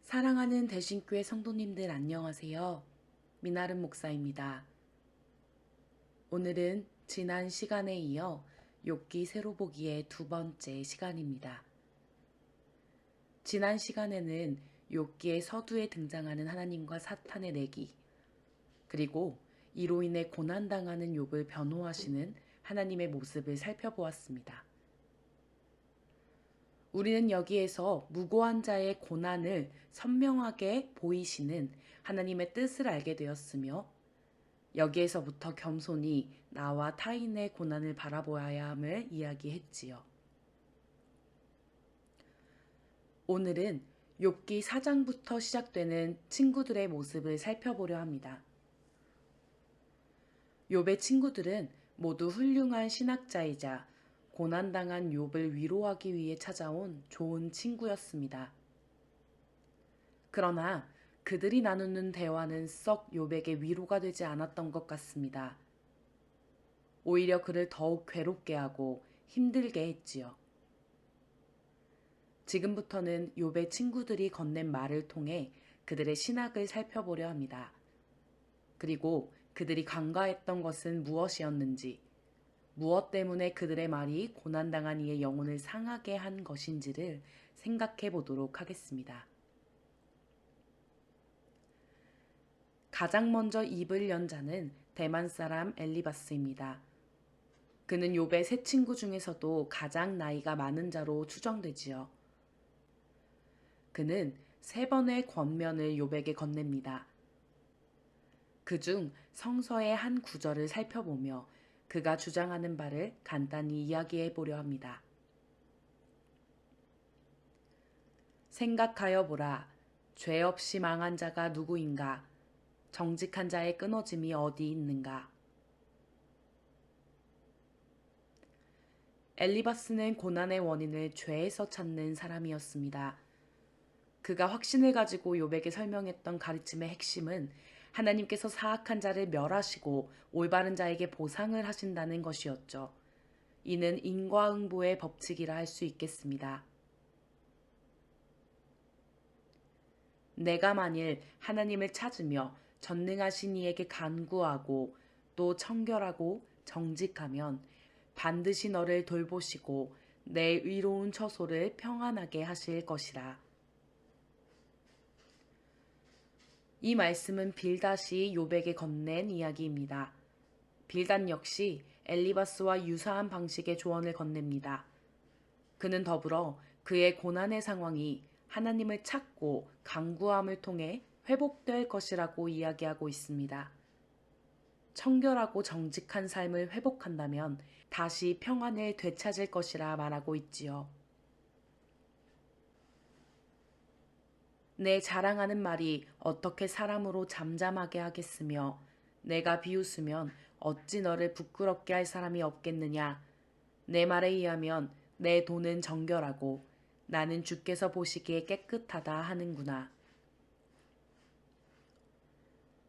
사랑하는 대신교회 성도님들 안녕하세요. 미나름 목사입니다. 오늘은 지난 시간에 이어 욥기 새로 보기의 두 번째 시간입니다. 지난 시간에는 욥기의 서두에 등장하는 하나님과 사탄의 내기, 그리고 이로 인해 고난당하는 욥을 변호하시는 하나님의 모습을 살펴보았습니다. 우리는 여기에서 무고한 자의 고난을 선명하게 보이시는 하나님의 뜻을 알게 되었으며, 여기에서부터 겸손히 나와 타인의 고난을 바라보아야 함을 이야기했지요. 오늘은 욥기 4장부터 시작되는 친구들의 모습을 살펴보려 합니다. 욥의 친구들은 모두 훌륭한 신학자이자 고난당한 욥을 위로하기 위해 찾아온 좋은 친구였습니다. 그러나 그들이 나누는 대화는 썩 욥에게 위로가 되지 않았던 것 같습니다. 오히려 그를 더욱 괴롭게 하고 힘들게 했지요. 지금부터는 욥의 친구들이 건넨 말을 통해 그들의 신학을 살펴보려 합니다. 그리고 그들이 간과했던 것은 무엇이었는지, 무엇 때문에 그들의 말이 고난당한 이의 영혼을 상하게 한 것인지를 생각해 보도록 하겠습니다. 가장 먼저 입을 연 자는 대만 사람 엘리바스입니다. 그는 욥의 세 친구 중에서도 가장 나이가 많은 자로 추정되지요. 그는 3번의 권면을 욥에게 건넵니다. 그중 성서의 한 구절을 살펴보며 그가 주장하는 바를 간단히 이야기해 보려 합니다. 생각하여 보라. 죄 없이 망한 자가 누구인가? 정직한 자의 끊어짐이 어디 있는가? 엘리바스는 고난의 원인을 죄에서 찾는 사람이었습니다. 그가 확신을 가지고 욥에게 설명했던 가르침의 핵심은 하나님께서 사악한 자를 멸하시고 올바른 자에게 보상을 하신다는 것이었죠. 이는 인과응보의 법칙이라 할 수 있겠습니다. 내가 만일 하나님을 찾으며 전능하신 이에게 간구하고 또 청결하고 정직하면 반드시 너를 돌보시고 내 의로운 처소를 평안하게 하실 것이라. 이 말씀은 빌닷이 욥에게 건넨 이야기입니다. 빌닷 역시 엘리바스와 유사한 방식의 조언을 건넵니다. 그는 더불어 그의 고난의 상황이 하나님을 찾고 간구함을 통해 회복될 것이라고 이야기하고 있습니다. 청결하고 정직한 삶을 회복한다면 다시 평안을 되찾을 것이라 말하고 있지요. 내 자랑하는 말이 어떻게 사람으로 잠잠하게 하겠으며 내가 비웃으면 어찌 너를 부끄럽게 할 사람이 없겠느냐. 내 말에 의하면 내 돈은 정결하고 나는 주께서 보시기에 깨끗하다 하는구나.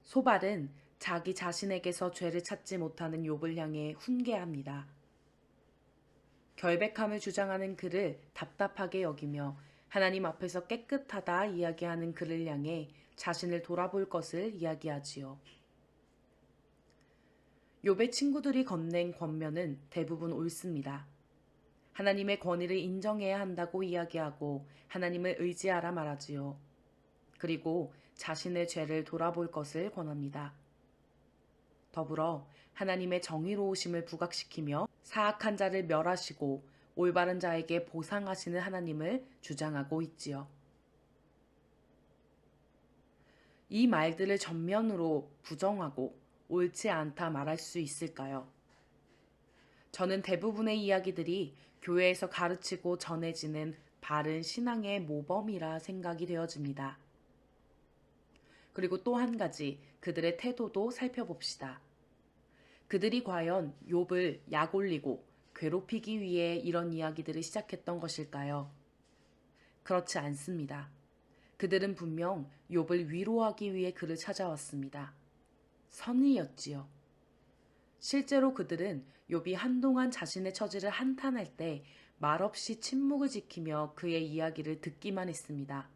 소발은 자기 자신에게서 죄를 찾지 못하는 욥을 향해 훈계합니다. 결백함을 주장하는 그를 답답하게 여기며 하나님 앞에서 깨끗하다 이야기하는 그를 향해 자신을 돌아볼 것을 이야기하지요. 욥의 친구들이 건넨 권면은 대부분 옳습니다. 하나님의 권위를 인정해야 한다고 이야기하고 하나님을 의지하라 말하지요. 그리고 자신의 죄를 돌아볼 것을 권합니다. 더불어 하나님의 정의로우심을 부각시키며 사악한 자를 멸하시고 올바른 자에게 보상하시는 하나님을 주장하고 있지요. 이 말들을 전면으로 부정하고 옳지 않다 말할 수 있을까요? 저는 대부분의 이야기들이 교회에서 가르치고 전해지는 바른 신앙의 모범이라 생각이 되어집니다. 그리고 또 한 가지 그들의 태도도 살펴봅시다. 그들이 과연 욥을 약올리고 괴롭히기 위해 이런 이야기들을 시작했던 것일까요? 그렇지 않습니다. 그들은 분명 욥을 위로하기 위해 그를 찾아왔습니다. 선의였지요. 실제로 그들은 욥이 한동안 자신의 처지를 한탄할 때 말없이 침묵을 지키며 그의 이야기를 듣기만 했습니다.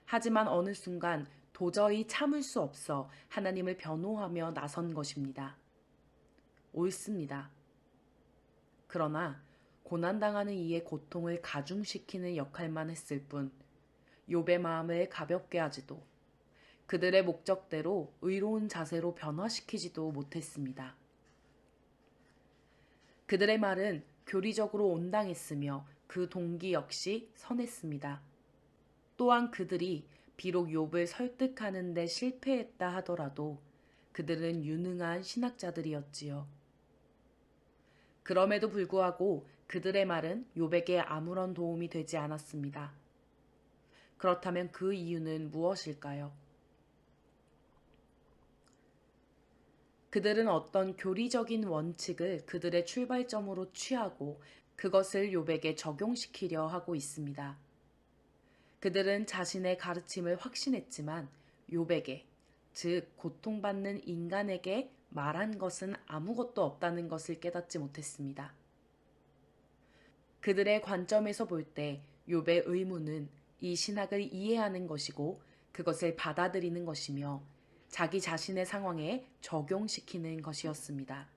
하지만 어느 순간 도저히 참을 수 없어 하나님을 변호하며 나선 것입니다. 옳습니다. 그러나 고난당하는 이의 고통을 가중시키는 역할만 했을 뿐 욥의 마음을 가볍게 하지도 그들의 목적대로 의로운 자세로 변화시키지도 못했습니다. 그들의 말은 교리적으로 온당했으며 그 동기 역시 선했습니다. 또한 그들이 비록 욥을 설득하는 데 실패했다 하더라도 그들은 유능한 신학자들이었지요. 그럼에도 불구하고 그들의 말은 욥에게 아무런 도움이 되지 않았습니다. 그렇다면 그 이유는 무엇일까요? 그들은 어떤 교리적인 원칙을 그들의 출발점으로 취하고 그것을 욥에게 적용시키려 하고 있습니다. 그들은 자신의 가르침을 확신했지만 욥에게, 즉 고통받는 인간에게 말한 것은 아무것도 없다는 것을 깨닫지 못했습니다. 그들의 관점에서 볼 때 욥의 의무는 이 신학을 이해하는 것이고 그것을 받아들이는 것이며 자기 자신의 상황에 적용시키는 것이었습니다.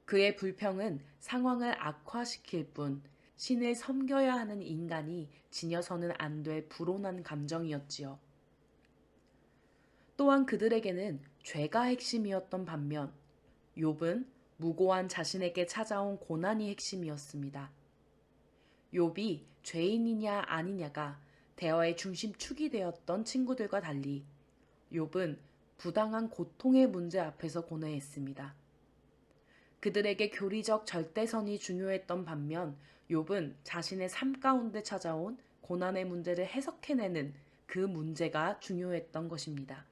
그의 불평은 상황을 악화시킬 뿐 신을 섬겨야 하는 인간이 지녀서는 안 될 불온한 감정이었지요. 또한 그들에게는 죄가 핵심이었던 반면 욥은 무고한 자신에게 찾아온 고난이 핵심이었습니다. 욥이 죄인이냐 아니냐가 대화의 중심축이 되었던 친구들과 달리 욥은 부당한 고통의 문제 앞에서 고뇌했습니다. 그들에게 교리적 절대선이 중요했던 반면 욥은 자신의 삶 가운데 찾아온 고난의 문제를 해석해내는 그 문제가 중요했던 것입니다.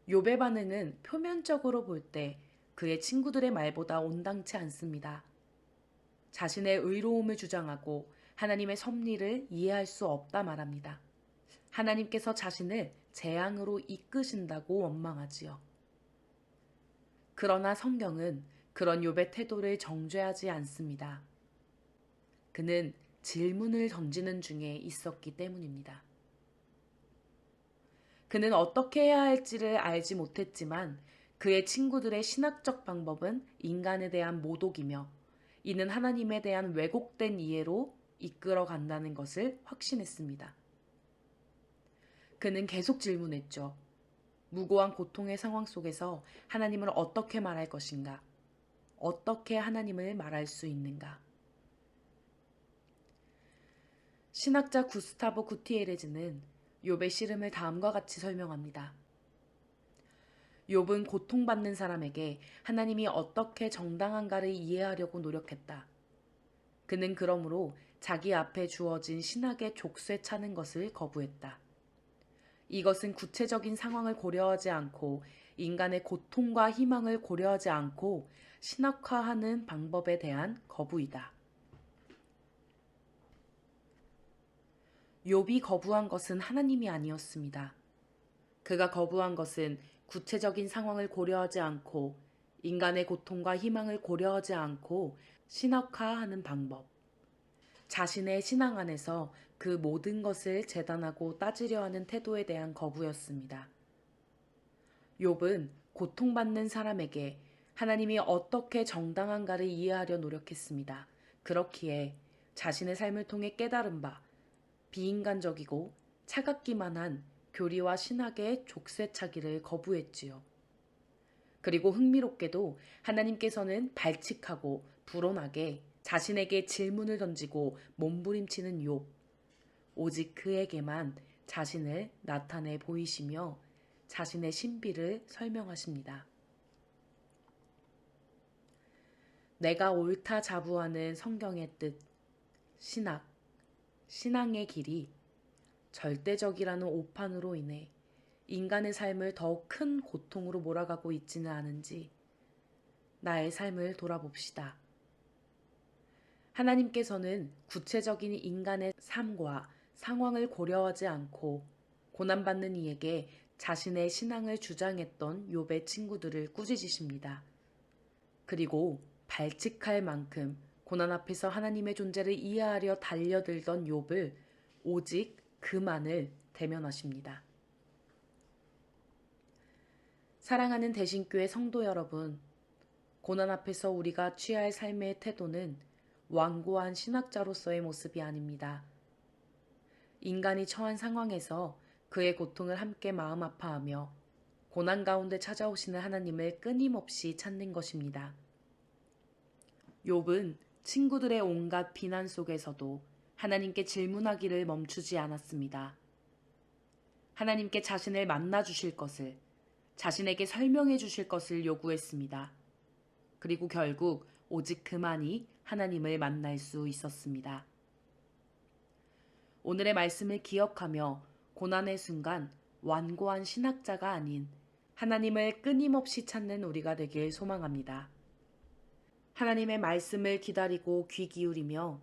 욥의 반응은 표면적으로 볼 때 그의 친구들의 말보다 온당치 않습니다. 자신의 의로움을 주장하고 하나님의 섭리를 이해할 수 없다 말합니다. 하나님께서 자신을 재앙으로 이끄신다고 원망하지요. 그러나 성경은 그런 욥의 태도를 정죄하지 않습니다. 그는 질문을 던지는 중에 있었기 때문입니다. 그는 어떻게 해야 할지를 알지 못했지만 그의 친구들의 신학적 방법은 인간에 대한 모독이며 이는 하나님에 대한 왜곡된 이해로 이끌어 간다는 것을 확신했습니다. 그는 계속 질문했죠. 무고한 고통의 상황 속에서 하나님을 어떻게 말할 것인가? 어떻게 하나님을 말할 수 있는가? 신학자 구스타보 구티에레즈는 욥의 씨름을 다음과 같이 설명합니다. 욥은 고통받는 사람에게 하나님이 어떻게 정당한가를 이해하려고 노력했다. 그는 그러므로 자기 앞에 주어진 신학의 족쇄 차는 것을 거부했다. 이것은 구체적인 상황을 고려하지 않고 인간의 고통과 희망을 고려하지 않고 신학화하는 방법에 대한 거부이다. 욥이 거부한 것은 하나님이 아니었습니다. 그가 거부한 것은 구체적인 상황을 고려하지 않고 인간의 고통과 희망을 고려하지 않고 신학화하는 방법. 자신의 신앙 안에서 그 모든 것을 재단하고 따지려 하는 태도에 대한 거부였습니다. 욥은 고통받는 사람에게 하나님이 어떻게 정당한가를 이해하려 노력했습니다. 그렇기에 자신의 삶을 통해 깨달은 바 비인간적이고 차갑기만 한 교리와 신학의 족쇄차기를 거부했지요. 그리고 흥미롭게도 하나님께서는 발칙하고 불온하게 자신에게 질문을 던지고 몸부림치는 욥, 오직 그에게만 자신을 나타내 보이시며 자신의 신비를 설명하십니다. 내가 옳다 자부하는 성경의 뜻, 신학, 신앙의 길이 절대적이라는 오판으로 인해 인간의 삶을 더욱 큰 고통으로 몰아가고 있지는 않은지 나의 삶을 돌아봅시다. 하나님께서는 구체적인 인간의 삶과 상황을 고려하지 않고 고난받는 이에게 자신의 신앙을 주장했던 욥의 친구들을 꾸짖으십니다. 그리고 발칙할 만큼 고난 앞에서 하나님의 존재를 이해하려 달려들던 욥을 오직 그만을 대면하십니다. 사랑하는 대신교회 성도 여러분, 고난 앞에서 우리가 취할 삶의 태도는 완고한 신학자로서의 모습이 아닙니다. 인간이 처한 상황에서 그의 고통을 함께 마음 아파하며 고난 가운데 찾아오시는 하나님을 끊임없이 찾는 것입니다. 욥은 친구들의 온갖 비난 속에서도 하나님께 질문하기를 멈추지 않았습니다. 하나님께 자신을 만나 주실 것을, 자신에게 설명해 주실 것을 요구했습니다. 그리고 결국 오직 그만이 하나님을 만날 수 있었습니다. 오늘의 말씀을 기억하며 고난의 순간 완고한 신학자가 아닌 하나님을 끊임없이 찾는 우리가 되길 소망합니다. 하나님의 말씀을 기다리고 귀 기울이며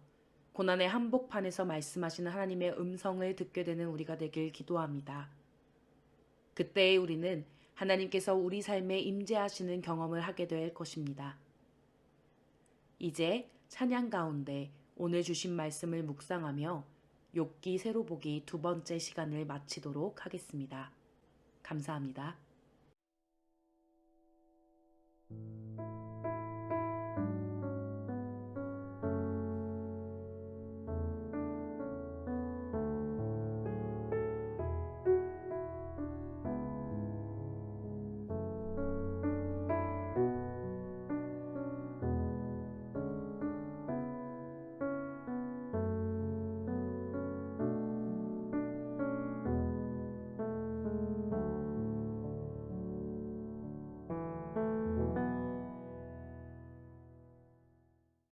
고난의 한복판에서 말씀하시는 하나님의 음성을 듣게 되는 우리가 되길 기도합니다. 그때의 우리는 하나님께서 우리 삶에 임재하시는 경험을 하게 될 것입니다. 이제 찬양 가운데 오늘 주신 말씀을 묵상하며 욥기 새로 보기 2번째 시간을 마치도록 하겠습니다. 감사합니다.